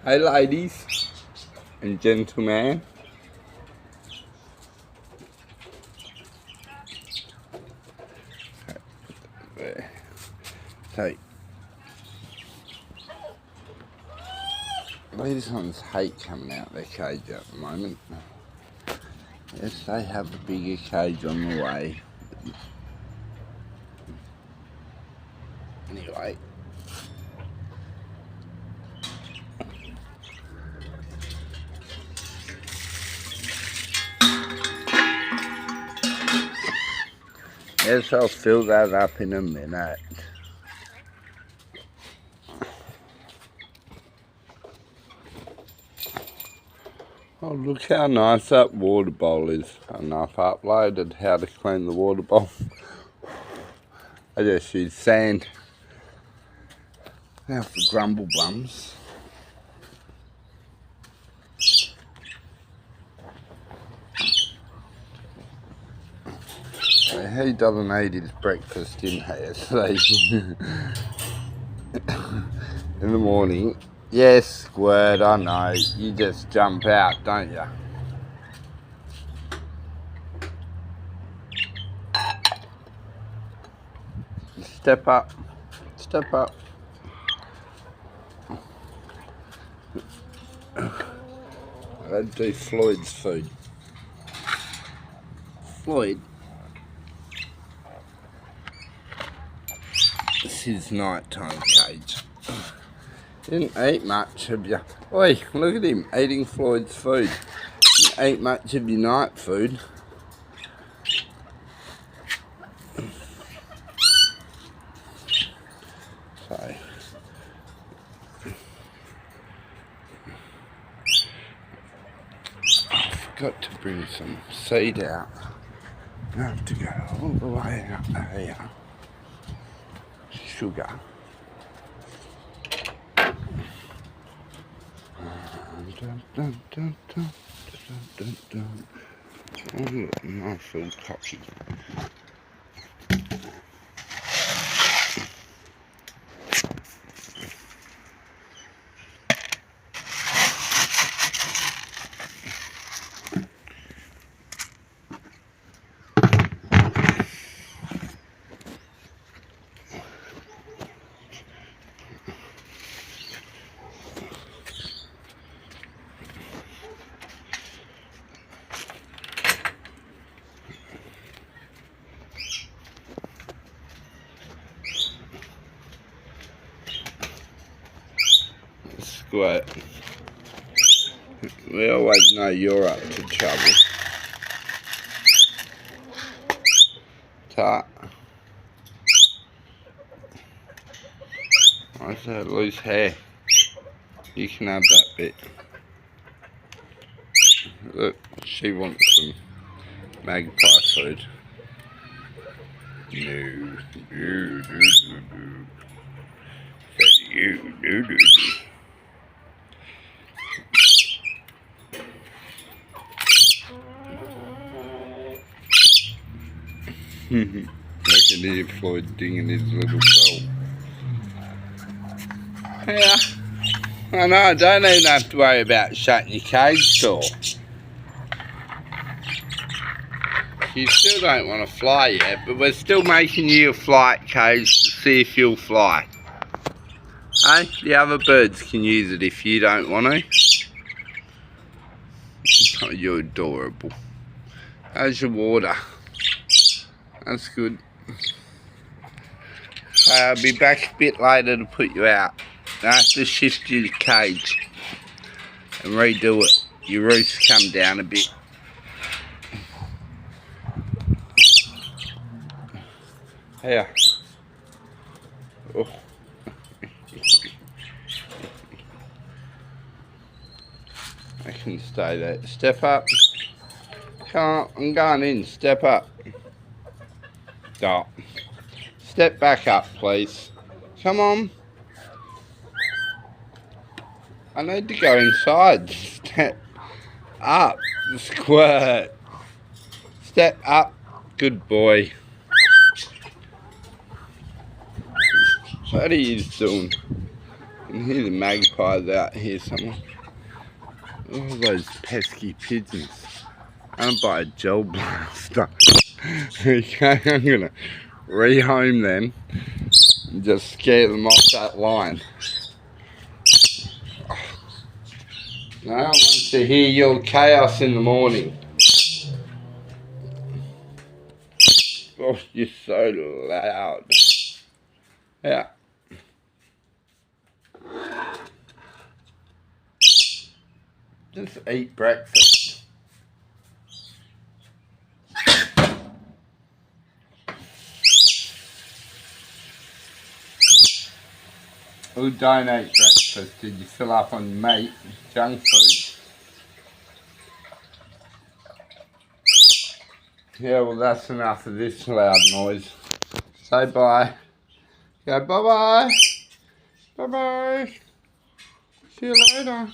Hey ladies and gentlemen. So these ones hate coming out of their cage at the moment. Yes, they have a bigger cage on the way. Anyway. Yes, I'll fill that up in a minute. Oh, look how nice that water bowl is. And I've uploaded how to clean the water bowl. I just use sand. Now for Grumble Bums. He doesn't eat his breakfast in here, so in the morning. Yes, Squirt, I know. You just jump out, don't you? Step up. Step up. I'd do Floyd's food. Floyd. This is nighttime cage. Didn't eat much of your... Oi, look at him eating Floyd's food. Didn't eat much of your night food. So... I forgot to bring some seed out. I have to go all the way out there. Sugar. Dun, dun, dun, dun, dun, dun, dun. Oh, I feel cocky. Squirt. We always know you're up to trouble. Tart. Why's that loose hair? You can have that bit. Look, she wants some magpie food. No. Said you. No. I can hear Floyd dinging his little bell. Yeah. I know, I don't even have to worry about shutting your cage door. You still don't want to fly yet, but we're still making you a flight cage to see if you'll fly. Hey, the other birds can use it if you don't want to. Oh, you're adorable. How's your water? That's good. I'll be back a bit later to put you out. I have to shift your cage and redo it. Your roof's come down a bit. Here. Oh. I can stay there. Step up. Come on, I'm going in. Step up. Stop. Step back up, please. Come on. I need to go inside. Step up. Squirt. Step up. Good boy. What are you doing? can hear the magpies out here somewhere. All those pesky pigeons. I'm gonna buy a gel blaster. Okay, I'm gonna rehome them and just scare them off that line. No one wants to hear your chaos in the morning. Oh, you're so loud. Yeah. Just eat breakfast. Who don't eat breakfast? Did you fill up on meat, junk food? Yeah, well that's enough of this loud noise. Say bye. Go bye bye. Bye bye. See you later.